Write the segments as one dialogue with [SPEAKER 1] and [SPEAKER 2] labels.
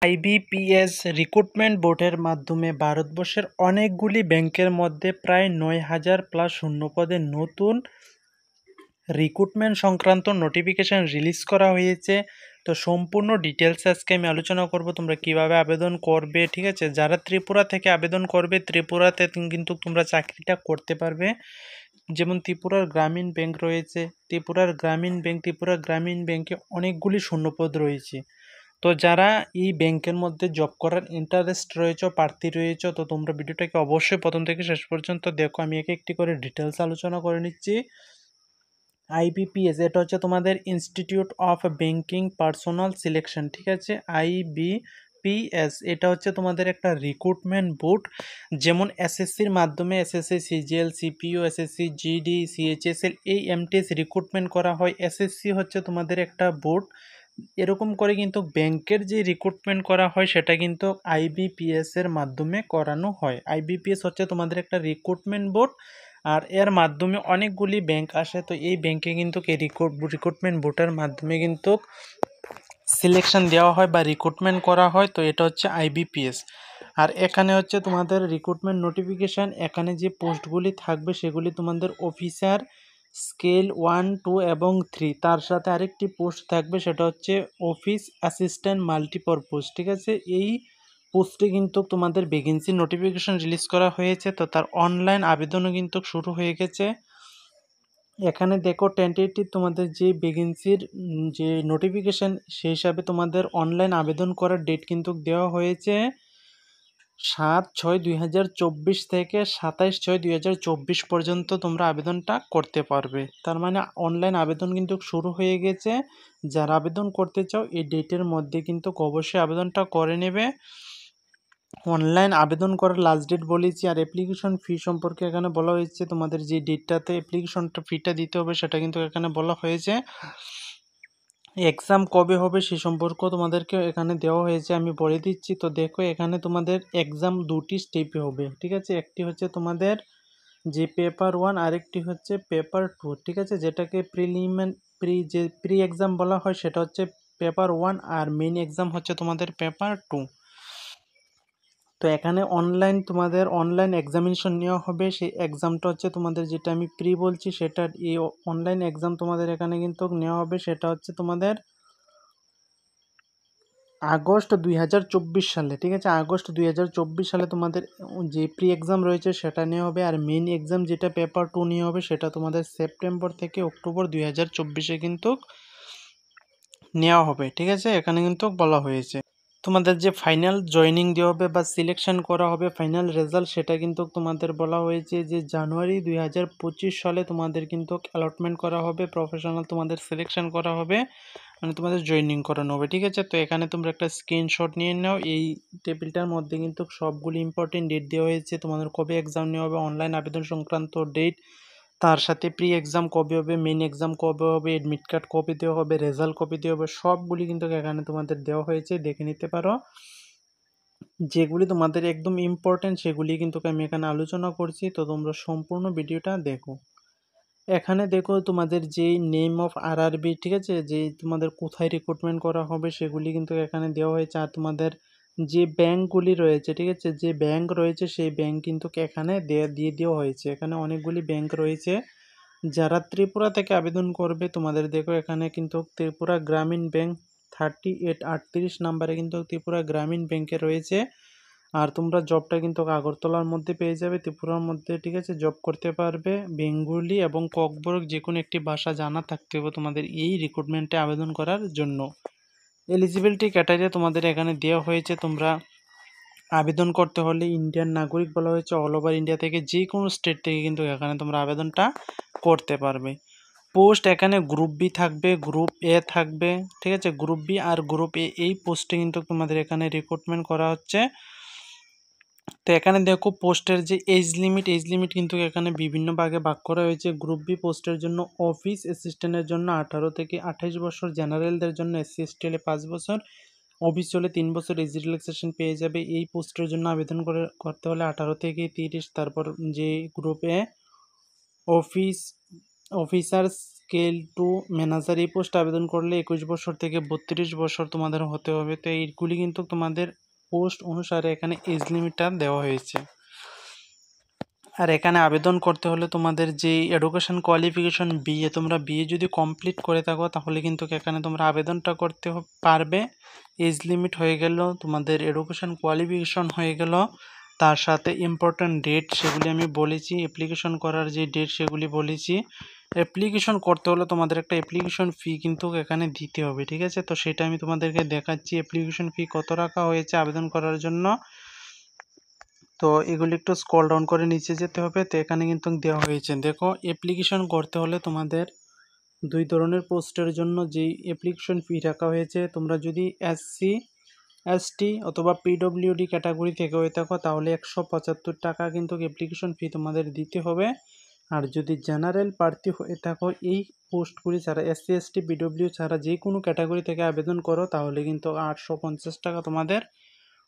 [SPEAKER 1] IBPS recruitment বোর্ডের মাধ্যমে ভারতবর্ষের অনেকগুলি ব্যাংকের মধ্যে প্রায় ৯,০০০+ শূন্যপদে নতুন রিক্রুটমেন্ট সংক্রান্ত নোটিফিকেশান রিলিজ করা হয়েছে। তো সম্পূর্ণ ডিটেলস আজকে আমি আলোচনা করব তোমরা কিভাবে আবেদন করবে, ঠিক আছে। যারা ত্রিপুরা থেকে আবেদন করবে, ত্রিপুরাতে কিন্তু তোমরা চাকরিটা করতে পারবে। যেমন ত্রিপুরার গ্রামীণ ব্যাংক রয়েছে, ত্রিপুরা গ্রামীণ ব্যাংকে অনেকগুলি শূন্যপদ রয়েছে। তো যারা এই ব্যাংকের মধ্যে জব করার ইন্টারেস্ট রয়েছে, প্রার্থী রয়েছে, তো তোমরা ভিডিওটাকে অবশ্যই প্রথম থেকে শেষ পর্যন্ত দেখো। আমি একে একটি করে ডিটেলস আলোচনা করে নিচ্ছি। আইবিপিএস এটা হচ্ছে তোমাদের institute of banking personal selection, ঠিক আছে। আইবিপিএস এটা হচ্ছে তোমাদের একটা রিক্রুটমেন্ট বোর্ড। যেমন এসএসসির মাধ্যমে SSC CGL CPU SSC GD CHSL এই এমটিএস রিক্রুটমেন্ট করা হয়। এসএসসি হচ্ছে তোমাদের একটা বোর্ড। এরকম করে কিন্তু ব্যাংকের যে রিক্রুটমেন্ট করা হয় সেটা কিন্তু আইবিপিএস এর মাধ্যমে করানো হয়। আইবিপিএস হচ্ছে তোমাদের একটা রিক্রুটমেন্ট বোর্ড, আর এর মাধ্যমে অনেকগুলি ব্যাংক আসে। তো এই ব্যাংকে কিন্তু এই রিক্রুটমেন্ট বোর্ডের মাধ্যমে কিন্তু সিলেকশন দেওয়া হয় বা রিক্রুটমেন্ট করা হয়। তো এটা হচ্ছে আইবিপিএস। আর এখানে হচ্ছে তোমাদের রিক্রুটমেন্ট নোটিফিকেশান, এখানে যে পোস্টগুলি থাকবে সেগুলি তোমাদের অফিসার স্কেল 1, 2 এবং 3, তার সাথে আরেকটি পোস্ট থাকবে সেটা হচ্ছে অফিস অ্যাসিস্ট্যান্ট মাল্টিপারপোজ, ঠিক আছে। এই পোস্টে কিন্তু তোমাদের ভ্যাকেন্সি নোটিফিকেশন রিলিজ করা হয়েছে। তো তার অনলাইন আবেদনও কিন্তু শুরু হয়ে গেছে। এখানে দেখো টেন্টেটিভ তোমাদের যে ভ্যাকেন্সির যে নোটিফিকেশান সেই হিসাবে তোমাদের অনলাইন আবেদন করার ডেট কিন্তু দেওয়া হয়েছে 7/6/2024 থেকে 27/6/2024 পর্যন্ত তোমরা আবেদনটা করতে পারবে। তার মানে অনলাইন আবেদন কিন্তু শুরু হয়ে গেছে। যারা আবেদন করতে চাও এই ডেটের মধ্যে কিন্তু অবশ্যই আবেদনটা করে নেবে। অনলাইন আবেদন করার লাস্ট ডেট বলেছি। আর অ্যাপ্লিকেশন ফি সম্পর্কে এখানে বলা হয়েছে, তোমাদের যে ডেটটাতে অ্যাপ্লিকেশনটা ফিটা দিতে হবে সেটা কিন্তু এখানে বলা হয়েছে। এক্সাম কবে হবে সে সম্পর্কেও তোমাদেরকে এখানে দেওয়া হয়েছে, আমি বলে দিচ্ছি। তো দেখো এখানে তোমাদের এক্সাম দুটি স্টেপে হবে, ঠিক আছে। একটি হচ্ছে তোমাদের যে পেপার 1, আরেকটি হচ্ছে পেপার 2, ঠিক আছে। যেটাকে প্রি এক্সাম বলা হয় সেটা হচ্ছে পেপার 1, আর মেইন এক্সাম হচ্ছে তোমাদের পেপার 2। তো এখানে তোমাদের অনলাইন এক্সামিনেশন নেওয়া হবে। সেই এক্সামটা হচ্ছে তোমাদের, যেটা আমি প্রি বলছি, সেটা এই অনলাইন এক্সাম তোমাদের এখানে কিন্তু নেওয়া হবে। সেটা হচ্ছে তোমাদের আগস্ট 2024 সালে, ঠিক আছে। আগস্ট 2024 সালে তোমাদের যে প্রি এক্সাম রয়েছে সেটা নেওয়া হবে। আর মেইন এক্সাম যেটা পেপার 2 নেওয়া হবে সেটা তোমাদের সেপ্টেম্বর থেকে অক্টোবর 2024-এ কিন্তু নেওয়া হবে, ঠিক আছে। এখানে কিন্তু বলা হয়েছে তোমাদের যে ফাইনাল জয়েনিং দেওয়া হবে বা সিলেকশন করা হবে, ফাইনাল রেজাল্ট, সেটা কিন্তু তোমাদের বলা হয়েছে যে জানুয়ারি 2025 সালে তোমাদের কিন্তু অ্যালটমেন্ট করা হবে, প্রফেশনাল তোমাদের সিলেকশন করা হবে, মানে তোমাদের জয়েনিং করানো হবে, ঠিক আছে। তো এখানে তোমরা একটা স্ক্রিনশট নিয়ে নাও। এই টেবিলটার মধ্যে কিন্তু সবগুলি ইম্পর্টেন্ট ডেট দেওয়া হয়েছে, তোমাদের কবে এক্সাম নেওয়া হবে, অনলাইন আবেদন সংক্রান্ত ডেট, তার সাথে প্রি এক্সাম কবে হবে, মেইন এক্সাম কবে হবে, এডমিট কার্ড কবে দেওয়া হবে, রেজাল্ট কবে দেওয়া হবে, সবগুলি কিন্তু এখানে তোমাদের দেওয়া হয়েছে, দেখে নিতে পারো। যেগুলি তোমাদের একদম ইম্পর্টেন্ট সেগুলি কিন্তু আমি এখানে আলোচনা করছি। তো তোমরা সম্পূর্ণ ভিডিওটা দেখো। এখানে দেখো তোমাদের যে নেম অফ আরআরবি, ঠিক আছে, যে তোমাদের কোথায় রিক্রুটমেন্ট করা হবে সেগুলি কিন্তু এখানে দেওয়া হয়েছে। আর তোমাদের যে ব্যাংকগুলি রয়েছে, ঠিক আছে, যে ব্যাংক রয়েছে সেই ব্যাংক কিন্তু এখানে দিয়ে দেওয়া হয়েছে। এখানে অনেকগুলি ব্যাংক রয়েছে। যারা ত্রিপুরা থেকে আবেদন করবে তোমাদের দেখো এখানে কিন্তু ত্রিপুরা গ্রামীণ ব্যাংক 3838 নাম্বারে কিন্তু ত্রিপুরা গ্রামীণ ব্যাংকে রয়েছে। আর তোমরা জবটা কিন্তু আগরতলার মধ্যে পেয়ে যাবে, ত্রিপুরার মধ্যে, ঠিক আছে। জব করতে পারবে। বেঙ্গলি এবং ককবরক যে কোনো একটি ভাষা জানা থাকতে হবে তোমাদের এই রিক্রুটমেন্টে আবেদন করার জন্য। এলিজিবিলিটি ক্রাইটেরিয়া তোমাদের এখানে দেওয়া হয়েছে। তোমরা আবেদন করতে হলে ইন্ডিয়ান নাগরিক বলা হয়েছে, অল ওভার ইন্ডিয়া থেকে যে কোনো স্টেট থেকে কিন্তু এখানে তোমরা আবেদনটা করতে পারবে। পোস্ট এখানে গ্রুপ বি থাকবে, গ্রুপ এ থাকবে, ঠিক আছে। গ্রুপ বি আর গ্রুপ এ এই পোস্টে কিন্তু তোমাদের এখানে রিক্রুটমেন্ট করা হচ্ছে। তো এখানে দেখো পোস্টের যে এজ লিমিট কিন্তু এখানে বিভিন্ন ভাগে ভাগ করা হয়েছে। গ্রুপ বি পোস্টের জন্য অফিস অ্যাসিস্ট্যান্টের জন্য 18 থেকে 28 বছর, জেনারেলদের জন্য এসসি এসটি হলে 5 বছর, ওবিসি হলে 3 বছর এজ রিল্যাক্সেশন পেয়ে যাবে। এই পোস্টের জন্য আবেদন করতে হলে 18 থেকে 30। তারপর যে গ্রুপে অফিসার স্কেল টু ম্যানেজার এই পোস্ট আবেদন করলে 21 বছর থেকে 32 বছর তোমাদের হতে হবে। তো এইগুলি কিন্তু তোমাদের পোস্ট অনুসারে এখানে এজ লিমিটটা দেওয়া হয়েছে। আর এখানে আবেদন করতে হলে তোমাদের যে এডুকেশন কোয়ালিফিকেশন বিএ, তোমরা বিএ যদি কমপ্লিট করে থাকো তাহলে কিন্তু এখানে তোমরা আবেদনটা করতে পারবে। এজ লিমিট হয়ে গেল, তোমাদের এডুকেশন কোয়ালিফিকেশন হয়ে গেল, তার সাথে ইম্পর্ট্যান্ট ডেট সেগুলি আমি বলেছি, অ্যাপ্লিকেশন করার যে ডেট সেগুলি বলেছি। অ্যাপ্লিকেশন করতে হলে তোমাদের একটা অ্যাপ্লিকেশন ফি কিন্তু এখানে দিতে হবে, ঠিক আছে? তো সেটা আমি তোমাদেরকে দেখাচ্ছি অ্যাপ্লিকেশন ফি কত রাখা হয়েছে আবেদন করার জন্য। তো এগুলি একটু স্ক্রল ডাউন করে নিচে যেতে হবে। তো এখানে কিন্তু দেওয়া হয়েছে, দেখো অ্যাপ্লিকেশন করতে হলে তোমাদের দুই ধরনের পোস্টের জন্য যেই অ্যাপ্লিকেশন ফি রাখা হয়েছে, তোমরা যদি এসসি এসটি অথবা পিডব্লিউডি ক্যাটাগরি থেকে হয়ে থাকো তাহলে 175 টাকা কিন্তু অ্যাপ্লিকেশন ফি তোমাদের দিতে হবে। আর যদি জেনারেল প্রার্থী হয়ে থাকো, এই পোস্টগুলি ছাড়া এসসি এসটি পিডব্লিউ ছাড়া যে কোনো ক্যাটাগরি থেকে আবেদন করো তাহলে কিন্তু 850 টাকা তোমাদের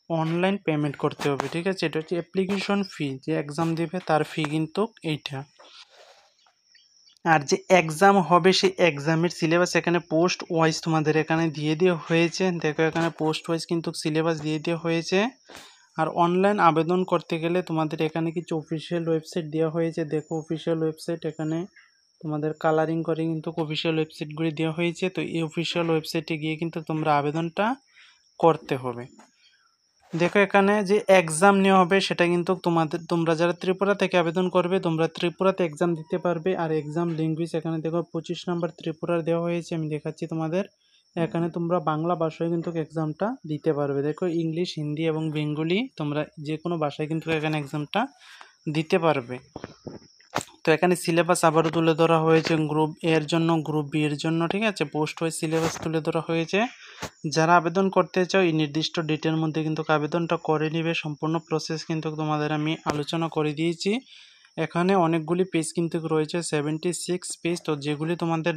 [SPEAKER 1] অনলাইন পেমেন্ট করতে হবে, ঠিক আছে? এটা হচ্ছে অ্যাপ্লিকেশন ফি, যে এক্সাম দেবে তার ফি কিন্তু এইটা। আর যে এক্সাম হবে সেই এক্সামের সিলেবাস এখানে পোস্ট ওয়াইজ তোমাদের এখানে দিয়ে দেওয়া হয়েছে। দেখো এখানে পোস্ট ওয়াইজ কিন্তু সিলেবাস দিয়ে দেওয়া হয়েছে। আর অনলাইন আবেদন করতে গেলে তোমাদের এখানে কিছু অফিসিয়াল ওয়েবসাইট দেওয়া হয়েছে। দেখো অফিসিয়াল ওয়েবসাইট এখানে তোমাদের কালারিং করে কিন্তু অফিসিয়াল ওয়েবসাইটগুলি দেওয়া হয়েছে। তো এই অফিসিয়াল ওয়েবসাইটে গিয়ে কিন্তু তোমরা আবেদনটা করতে হবে। দেখো এখানে যে এক্সাম নেওয়া হবে সেটা কিন্তু তোমরা যারা ত্রিপুরা থেকে আবেদন করবে তোমরা ত্রিপুরাতে এক্সাম দিতে পারবে। আর এক্সাম ল্যাঙ্গুয়েজ এখানে দেখো 25 নম্বর ত্রিপুরার দেওয়া হয়েছে, আমি দেখাচ্ছি তোমাদের। এখানে তোমরা বাংলা ভাষায় কিন্তু এক্সামটা দিতে পারবে। দেখো ইংলিশ, হিন্দি এবং বেঙ্গলি তোমরা যে কোনো ভাষায় কিন্তু এখানে এক্সামটা দিতে পারবে। তো এখানে সিলেবাস আবারও তুলে ধরা হয়েছে গ্রুপ এ এর জন্য, গ্রুপ বি এর জন্য, ঠিক আছে? পোস্ট ওয়াইজ সিলেবাস তুলে ধরা হয়েছে। যারা আবেদন করতে চাও এই নির্দিষ্ট ডেটের মধ্যে কিন্তু আবেদনটা করে নেবে। সম্পূর্ণ প্রসেস কিন্তু তোমাদের আমি আলোচনা করে দিয়েছি। এখানে অনেকগুলি পেজ কিন্তু রয়েছে, 76 পেজ। তো যেগুলি তোমাদের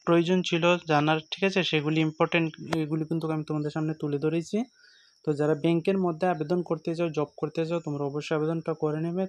[SPEAKER 1] প্রয়োজন ছিল জানার, ঠিক আছে, সেগুলি ইম্পর্টেন্ট, এগুলি কিন্তু আমি তোমাদের সামনে তুলে ধরেছি। তো যারা ব্যাংকের মধ্যে আবেদন করতে চাও, জব করতে চাও, তোমরা অবশ্যই আবেদনটা করে নেবে।